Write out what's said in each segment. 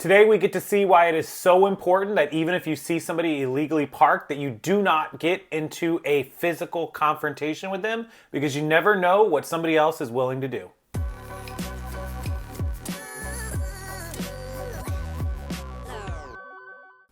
Today we get to see why it is so important that even if you see somebody illegally parked, that you do not get into a physical confrontation with them, because you never know what somebody else is willing to do.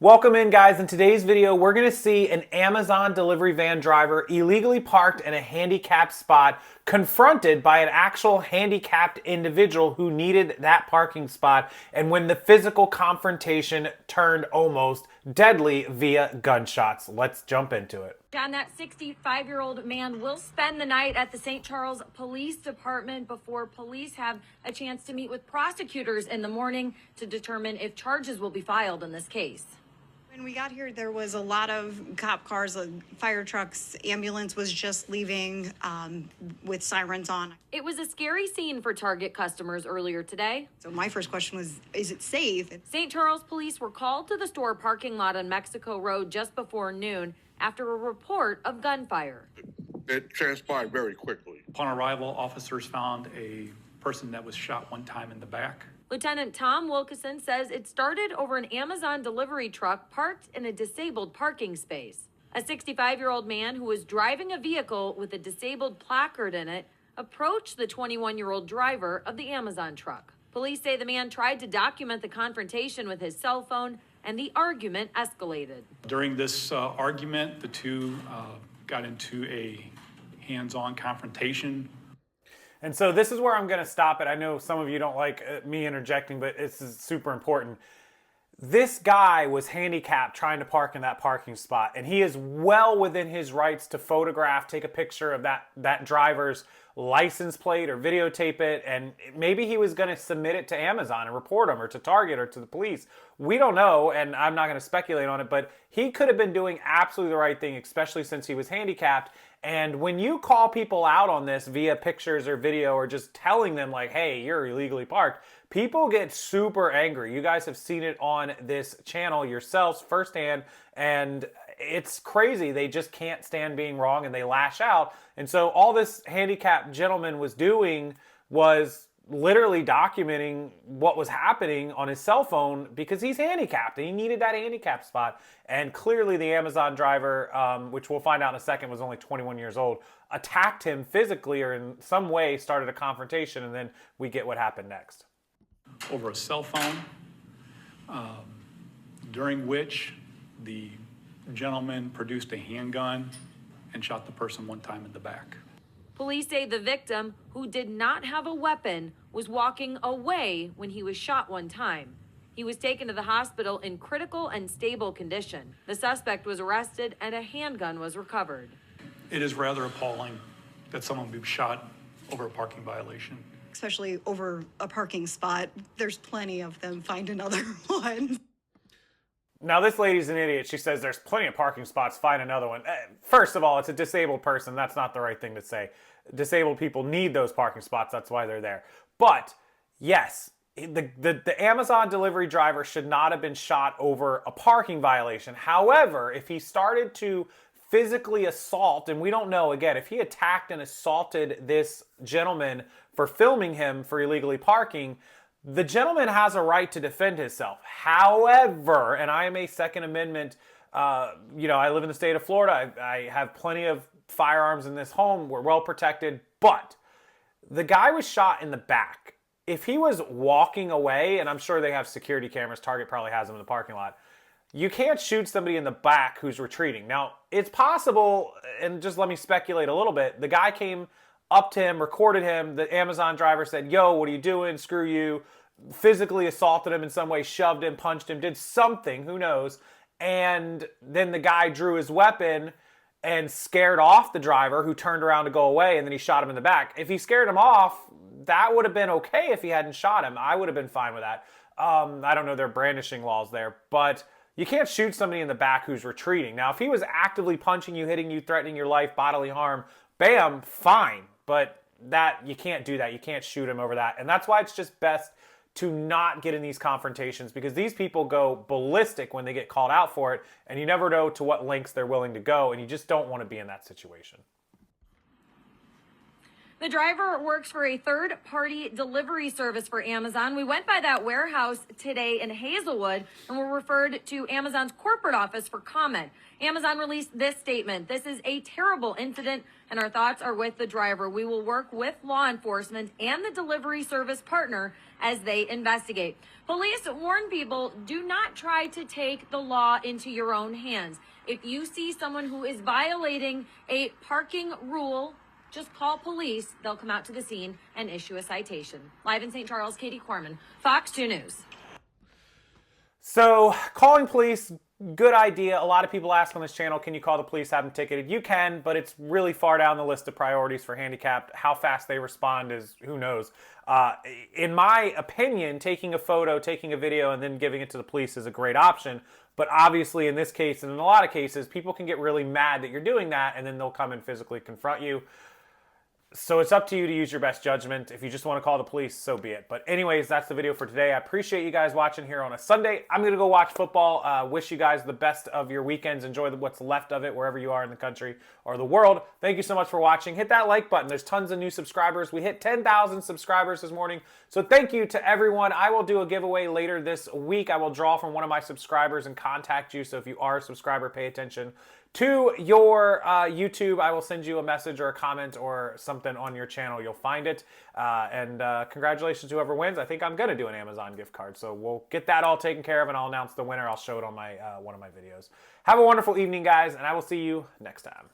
Welcome in, guys. In today's video, we're going to see an Amazon delivery van driver illegally parked in a handicapped spot, confronted by an actual handicapped individual who needed that parking spot, and when the physical confrontation turned almost deadly via gunshots. Let's jump into it. John, that 65-year-old man will spend the night at the St. Charles Police Department before police have a chance to meet with prosecutors in the morning to determine if charges will be filed in this case. When we got here, there was a lot of cop cars, fire trucks, ambulance was just leaving with sirens on. It was a scary scene for Target customers earlier today. So my first question was, is it safe? St. Charles police were called to the store parking lot on Mexico Road just before noon after a report of gunfire. It transpired very quickly. Upon arrival, officers found a person that was shot one time in the back. Lieutenant Tom Wilkeson says it started over an Amazon delivery truck parked in a disabled parking space. A 65-year-old man who was driving a vehicle with a disabled placard in it approached the 21-year-old driver of the Amazon truck. Police say the man tried to document the confrontation with his cell phone, and the argument escalated. During this argument, the two got into a hands-on confrontation. And so this is where I'm going to stop it. I know some of you don't like me interjecting, but this is super important. This guy was handicapped trying to park in that parking spot, and he is well within his rights to photograph, take a picture of that driver's license plate or videotape it, and maybe he was going to submit it to Amazon and report him, or to Target, or to the police. We don't know, and I'm not going to speculate on it, but he could have been doing absolutely the right thing, especially since he was handicapped. And when you call people out on this via pictures or video, or just telling them like, hey, you're illegally parked, people get super angry. You guys have seen it on this channel yourselves firsthand, and it's crazy. They just can't stand being wrong, and they lash out. And so all this handicapped gentleman was doing was literally documenting what was happening on his cell phone, because he's handicapped and he needed that handicap spot. And clearly the Amazon driver, which we'll find out in a second, was only 21 years old, attacked him physically, or in some way started a confrontation, and then we get what happened next. Over a cell phone, during which the gentleman produced a handgun and shot the person one time in the back. Police say the victim, who did not have a weapon, was walking away when he was shot one time. He was taken to the hospital in critical and stable condition. The suspect was arrested and a handgun was recovered. It is rather appalling that someone would be shot over a parking violation. Especially over a parking spot. There's plenty of them. Find another one. Now, this lady's an idiot. She says there's plenty of parking spots, find another one. First of all, it's a disabled person. That's not the right thing to say. Disabled people need those parking spots. That's why they're there. But yes, the Amazon delivery driver should not have been shot over a parking violation. However, if he started to physically assault, and we don't know, again, if he attacked and assaulted this gentleman for filming him for illegally parking, the gentleman has a right to defend himself. However, and I am a Second Amendment, I live in the state of Florida. I have plenty of firearms in this home. We're well protected. But the guy was shot in the back. If he was walking away, and I'm sure they have security cameras, Target probably has them in the parking lot, you can't shoot somebody in the back who's retreating. Now, it's possible, and just let me speculate a little bit, the guy came up to him, recorded him, the Amazon driver said, yo, what are you doing? Screw you. Physically assaulted him in some way, shoved him, punched him, did something, who knows. And then the guy drew his weapon and scared off the driver, who turned around to go away, and then he shot him in the back. If he scared him off, that would have been okay if he hadn't shot him. I would have been fine with that. I don't know their brandishing laws there, but you can't shoot somebody in the back who's retreating. Now, if he was actively punching you, hitting you, threatening your life, bodily harm, bam, fine. But that, you can't do that. You can't shoot him over that. And that's why it's just best to not get in these confrontations, because these people go ballistic when they get called out for it, and you never know to what lengths they're willing to go, and you just don't want to be in that situation. The driver works for a third-party delivery service for Amazon. We went by that warehouse today in Hazelwood and were referred to Amazon's corporate office for comment. Amazon released this statement. This is a terrible incident, and our thoughts are with the driver. We will work with law enforcement and the delivery service partner as they investigate. Police warn people, do not try to take the law into your own hands. If you see someone who is violating a parking rule, just call police. They'll come out to the scene and issue a citation. Live in St. Charles, Katie Corman, Fox 2 News. So, calling police, good idea. A lot of people ask on this channel, can you call the police, have them ticketed? You can, but it's really far down the list of priorities for handicapped. How fast they respond is, who knows. In my opinion, taking a photo, taking a video, and then giving it to the police is a great option. But obviously, in this case, and in a lot of cases, people can get really mad that you're doing that, and then they'll come and physically confront you. So it's up to you to use your best judgment. If you just want to call the police, so be it. But anyways, that's the video for today. I appreciate you guys watching here on a Sunday. I'm going to go watch football. Wish you guys the best of your weekends. Enjoy what's left of it wherever you are in the country or the world. Thank you so much for watching. Hit that like button. There's tons of new subscribers. We hit 10,000 subscribers this morning. So thank you to everyone. I will do a giveaway later this week. I will draw from one of my subscribers and contact you. So if you are a subscriber, pay attention to your YouTube. I will send you a message or a comment or something on your channel. You'll find it. And congratulations to whoever wins. I think I'm going to do an Amazon gift card. So we'll get that all taken care of, and I'll announce the winner. I'll show it on my one of my videos. Have a wonderful evening, guys, and I will see you next time.